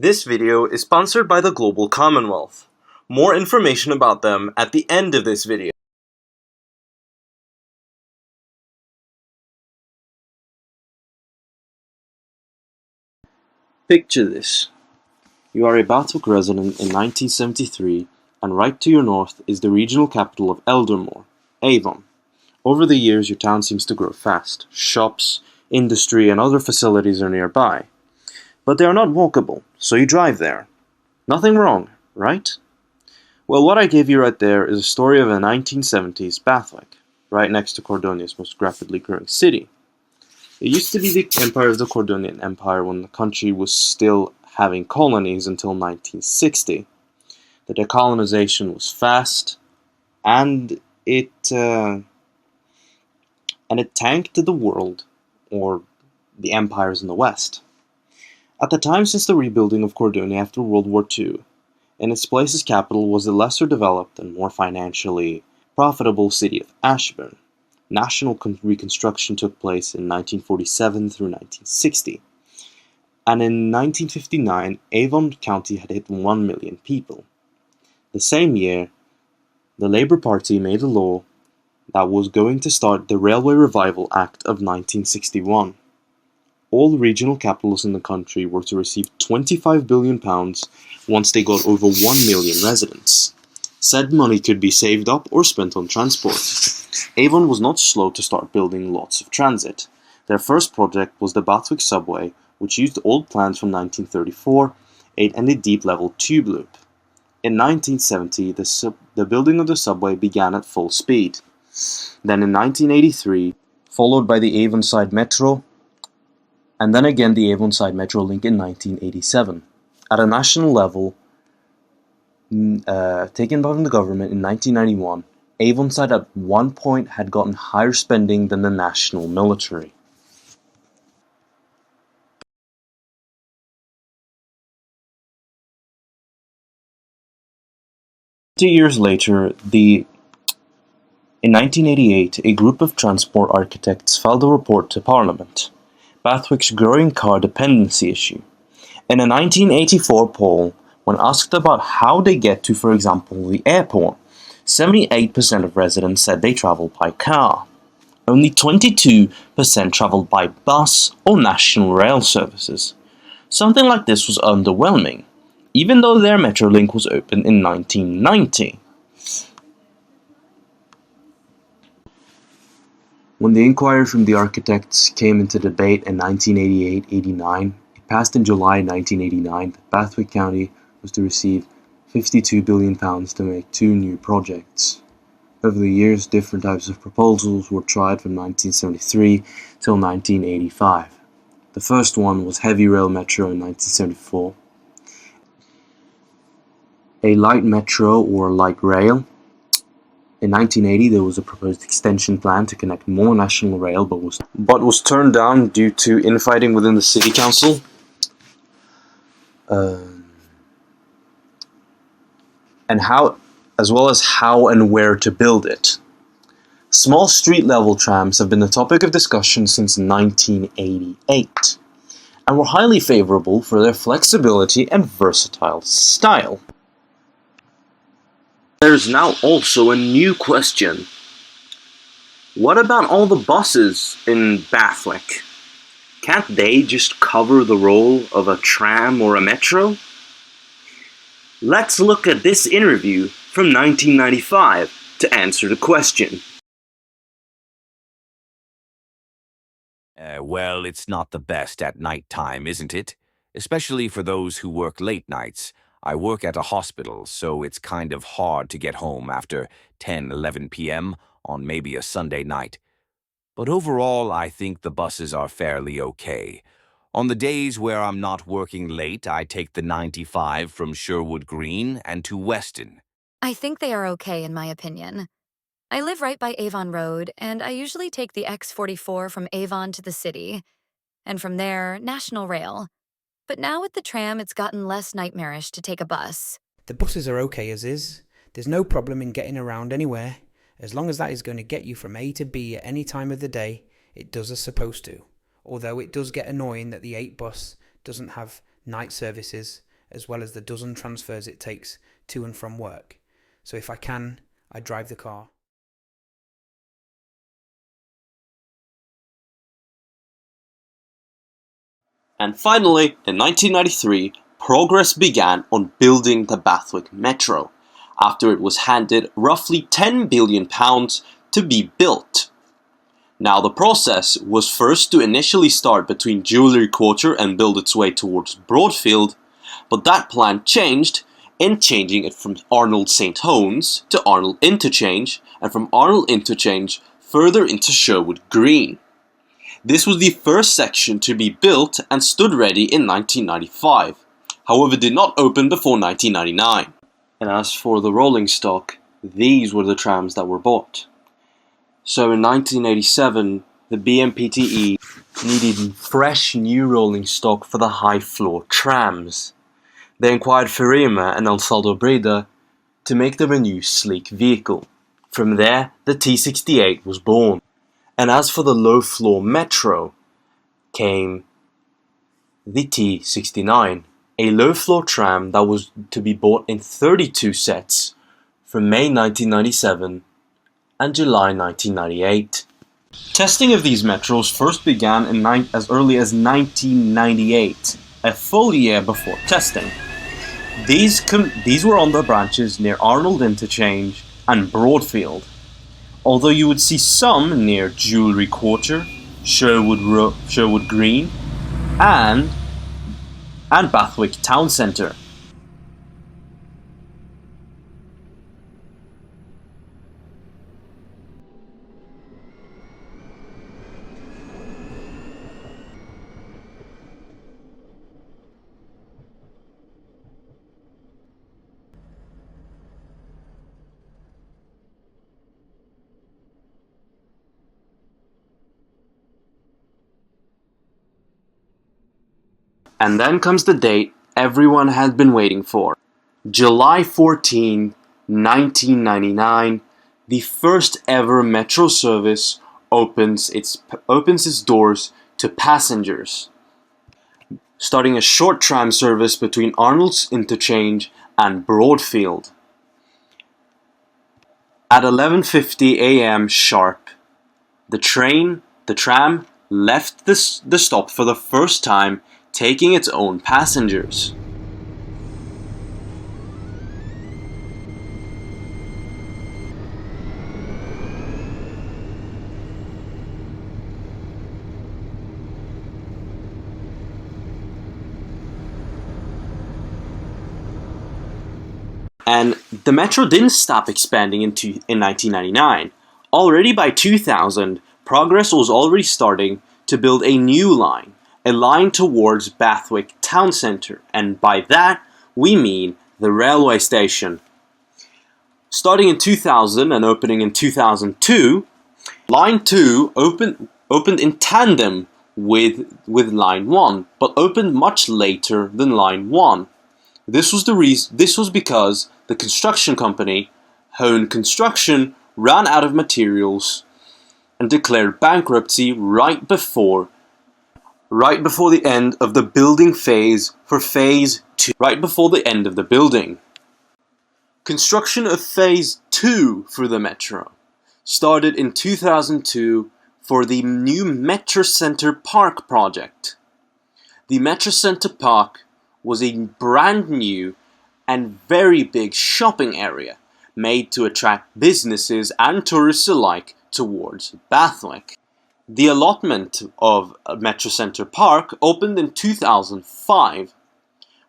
This video is sponsored by the Global Commonwealth. More information about them at the end of this video. Picture this. You are a Bathwick resident in 1973, and right to your north is the regional capital of Eldermore, Avon. Over the years, your town seems to grow fast. Shops, industry, and other facilities are nearby. But they are not walkable, so you drive there. Nothing wrong, right? Well, what I gave you right there is a story of a 1970s Bathwick, right next to Cordonia's most rapidly growing city. It used to be the empire of the Cordonian Empire when the country was still having colonies until 1960. The decolonization was fast, and it tanked the world, or the empires in the West. At the time since the rebuilding of Cordonia after World War II, in its place as capital was the lesser developed and more financially profitable city of Ashburn. National reconstruction took place in 1947 through 1960, and in 1959 Avon County had hit 1 million people. The same year, the Labour Party made a law that was going to start the Railway Revival Act of 1961. All regional capitals in the country were to receive £25 billion once they got over 1 million residents. Said money could be saved up or spent on transport. Avon was not slow to start building lots of transit. Their first project was the Bathwick subway, which used old plans from 1934 and a deep-level tube loop. In 1970, the building of the subway began at full speed. Then in 1983, followed by the Avonside Metro, and then again the Avonside Metro link in 1987. At a national level, taken by the government in 1991, Avonside at one point had gotten higher spending than the national military. Years later, in 1988, a group of transport architects filed a report to Parliament, Bathwick's growing car dependency issue. In a 1984 poll, when asked about how they get to, for example, the airport, 78% of residents said they travel by car. Only 22% traveled by bus or national rail services. Something like this was underwhelming, even though their metro link was opened in 1990. When the inquiry from the architects came into debate in 1988-89, it passed in July 1989 that Bathwick County was to receive £52 billion to make 2 new projects. Over the years, different types of proposals were tried from 1973 till 1985. The first one was heavy rail metro in 1974, a light metro or light rail. In 1980, there was a proposed extension plan to connect more national rail, but was turned down due to infighting within the city council. As well as how and where to build it. Small street-level trams have been the topic of discussion since 1988, and were highly favorable for their flexibility and versatile style. There's now also a new question. What about all the buses in Bathwick? Can't they just cover the role of a tram or a metro? Let's look at this interview from 1995 to answer the question. Well, it's not the best at night time, isn't it? Especially for those who work late nights. I work at a hospital, so it's kind of hard to get home after 10-11 p.m. on maybe a Sunday night. But overall, I think the buses are fairly okay. On the days where I'm not working late, I take the 95 from Sherwood Green and to Weston. I think they are okay in my opinion. I live right by Avon Road, and I usually take the X44 from Avon to the city, and from there, National Rail. But now with the tram, it's gotten less nightmarish to take a bus. The buses are okay as is. There's no problem in getting around anywhere. As long as that is going to get you from A to B at any time of the day, it does as supposed to. Although it does get annoying that the 8 bus doesn't have night services as well as the dozen transfers it takes to and from work. So if I can, I drive the car. And finally, in 1993, progress began on building the Bathwick Metro, after it was handed roughly £10 billion to be built. Now the process was first to initially start between Jewellery Quarter and build its way towards Broadfield, but that plan changed in changing it from Arnold St. Hones to Arnold Interchange, and from Arnold Interchange further into Sherwood Green. This was the first section to be built and stood ready in 1995, however did not open before 1999. And as for the rolling stock, these were the trams that were bought. So in 1987, the BMPTE needed fresh new rolling stock for the high-floor trams. They inquired Ferrima and Alsaldo Breda to make them a new sleek vehicle. From there, the T68 was born. And as for the low-floor metro, came the T69, a low-floor tram that was to be bought in 32 sets from May 1997 and July 1998. Testing of these metros first began as early as 1998, a full year before testing. These were on the branches near Arnold Interchange and Broadfield, although you would see some near Jewellery Quarter, Sherwood Green, and Bathwick Town Centre. And then comes the date everyone had been waiting for. July 14, 1999, the first ever metro service opens its doors to passengers, starting a short tram service between Arnold's Interchange and Broadfield. At 11:50 a.m. sharp, the tram left the stop for the first time, taking its own passengers. And the metro didn't stop expanding in 1999. Already by 2000, progress was already starting to build a new line, a line towards Bathwick Town Centre, and by that we mean the railway station. Starting in 2000 and opening in 2002, Line 2 opened in tandem with Line 1, but opened much later than Line 1. This was because the construction company, Hone Construction, ran out of materials and declared bankruptcy right before the end of the building phase for Phase 2. Right before the end of the building. Construction of Phase 2 for the Metro started in 2002 for the new Metrocentre Park project. The Metrocentre Park was a brand new and very big shopping area made to attract businesses and tourists alike towards Bathwick. The allotment of Metrocentre Park opened in 2005,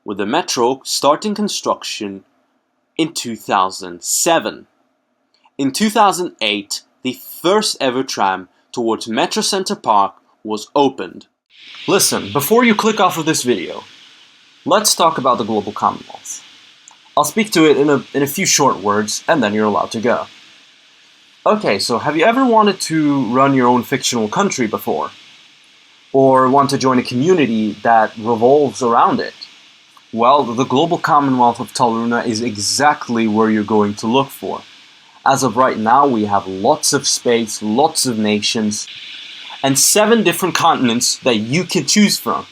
with the Metro starting construction in 2007. In 2008, the first ever tram towards Metrocentre Park was opened. Listen, before you click off of this video, let's talk about the Global Commonwealth. I'll speak to it in a few short words, and then you're allowed to go. Okay, so have you ever wanted to run your own fictional country before? Or want to join a community that revolves around it? Well, the Global Commonwealth of Talruna is exactly where you're going to look for. As of right now, we have lots of space, lots of nations, and 7 different continents that you can choose from.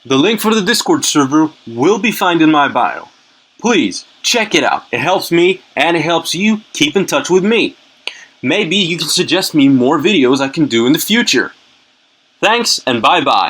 The link for the Discord server will be found in my bio. Please, check it out. It helps me and it helps you keep in touch with me. Maybe you can suggest me more videos I can do in the future. Thanks and bye-bye.